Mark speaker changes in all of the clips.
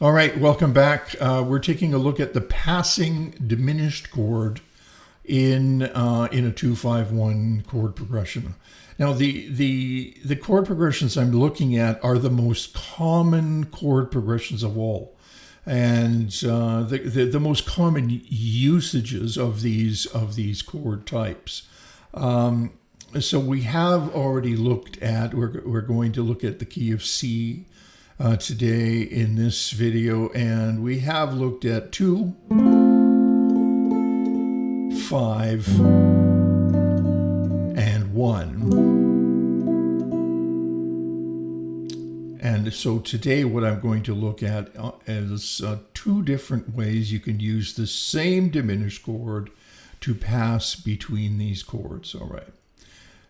Speaker 1: All right, welcome back. We're taking a look at the passing diminished chord in a 2-5-1 chord progression. Now, the chord progressions I'm looking at are the most common chord progressions of all, and the most common usages of these chord types. So we have already looked at. We're going to look at the key of C today in this video, and we have looked at 2, 5, and 1. And so today what I'm going to look at is 2 different ways you can use the same diminished chord to pass between these chords. All right.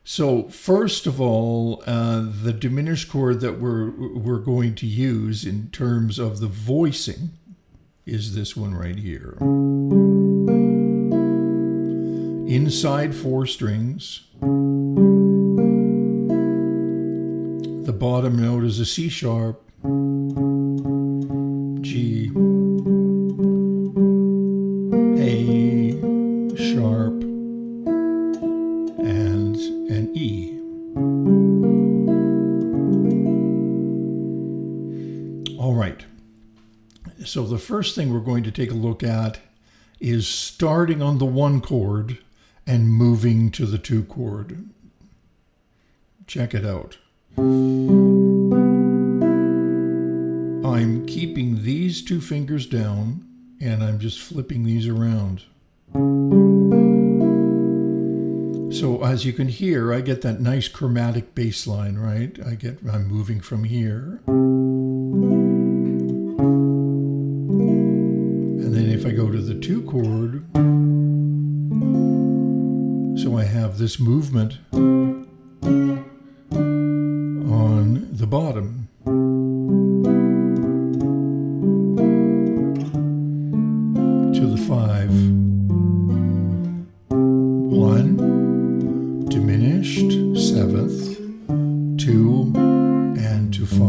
Speaker 1: So first of all, the diminished chord that we're going to use in terms of the voicing is this one right here. Inside 4 strings. The bottom note is a C sharp, G, A sharp, and an E. All right. So the first thing we're going to take a look at is starting on the 1 chord and moving to the 2 chord. Check it out. I'm keeping these 2 fingers down and I'm just flipping these around. So as you can hear, I get that nice chromatic bass line, right? I'm moving from here. And then if I go to the 2 chord, so I have this movement on the bottom. To the 5. 1, diminished, 7th, 2, and to 5.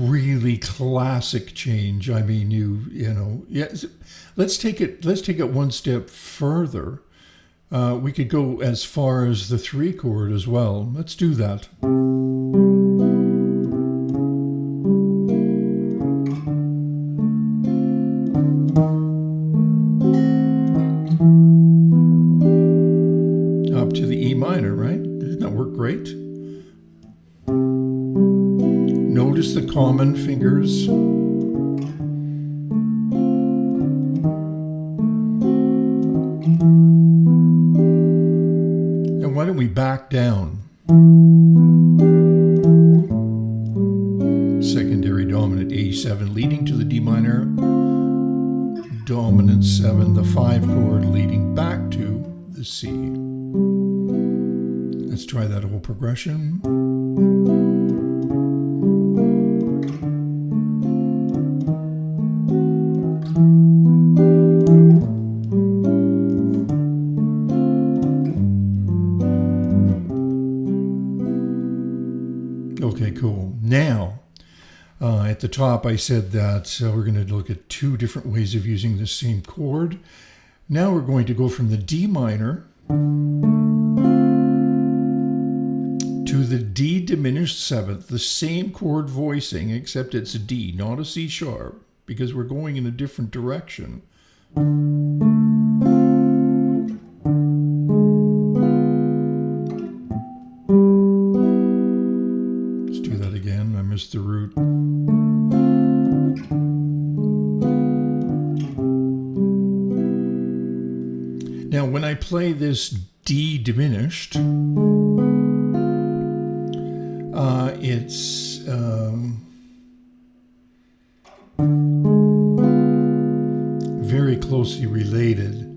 Speaker 1: Really classic change. I mean, you know, yes. Let's take it one step further. We could go as far as the 3 chord as well. Let's do that. Up to the E minor, right? Doesn't that work great? Notice the common fingers. And why don't we back down? Secondary dominant A7 leading to the D minor, dominant 7, the 5 chord leading back to the C. Let's try that whole progression. Okay, cool. Now, at the top, I said that we're going to look at 2 different ways of using the same chord. Now we're going to go from the D minor to the D diminished 7th, the same chord voicing, except it's a D, not a C sharp, because we're going in a different direction. I missed the root. Now, when I play this D diminished, it's very closely related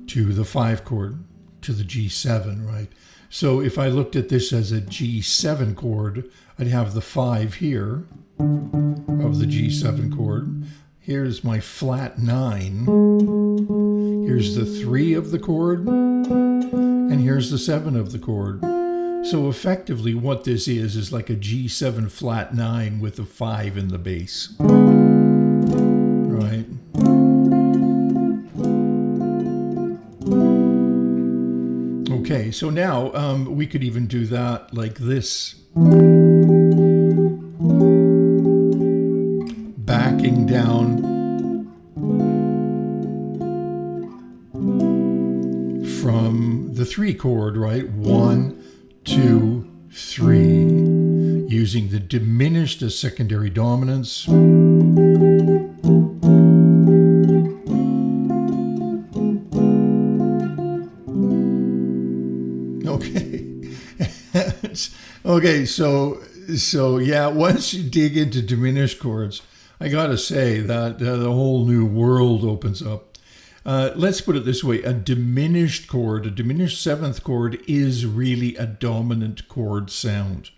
Speaker 1: to the 5 chord, to the G7, right? So if I looked at this as a G7 chord, I'd have the 5 here of the G7 chord. Here's my flat 9. Here's the 3 of the chord. And here's the 7 of the chord. So effectively what this is like a G7 flat 9 with a 5 in the bass. Right? Okay, so now we could even do that like this. Backing down from the 3 chord, right? 1, 2, 3. Using the diminished as secondary dominance. Okay. Okay, so yeah, once you dig into diminished chords, I gotta say that the whole new world opens up. Let's put it this way: a diminished chord, a diminished 7th chord, is really a dominant chord sound.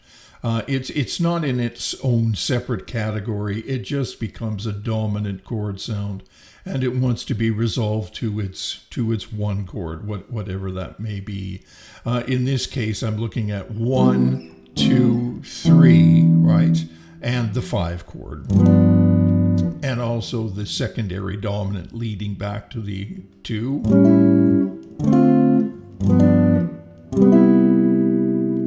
Speaker 1: It's not in its own separate category. It just becomes a dominant chord sound, and it wants to be resolved to its 1 chord, whatever that may be. In this case, I'm looking at 1, 2, 3, right, and the 5 chord, and also the secondary dominant leading back to the 2.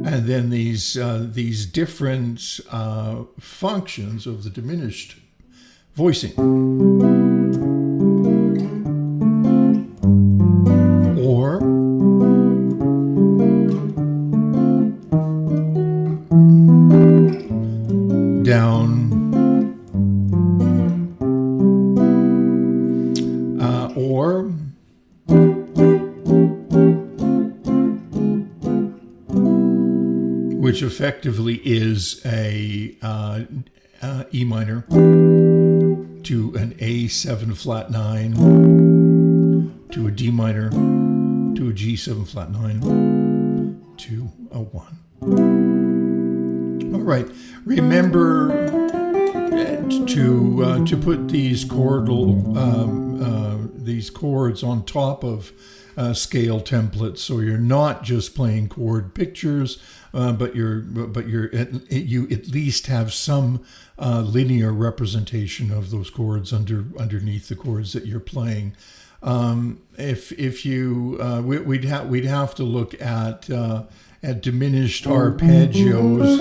Speaker 1: And then these different functions of the diminished voicing, or down, or which effectively is a E minor to an A7 flat 9 to a D minor to a G7 flat 9 to a 1. All right, remember to put these chords on top of scale templates, so you're not just playing chord pictures, but you at least have some linear representation of those chords underneath the chords that you're playing. If you we'd have to look at diminished arpeggios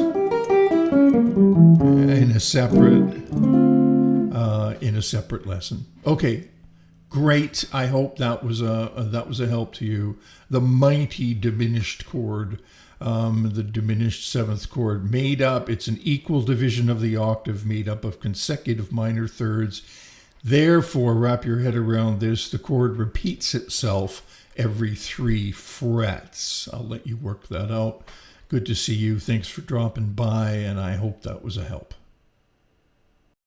Speaker 1: in a separate lesson. Okay. Great. I hope that was a help to you. The mighty diminished chord, the diminished 7th chord, it's an equal division of the octave made up of consecutive minor thirds. Therefore, wrap your head around this. The chord repeats itself every 3 frets. I'll let you work that out. Good to see you. Thanks for dropping by, and I hope that was a help.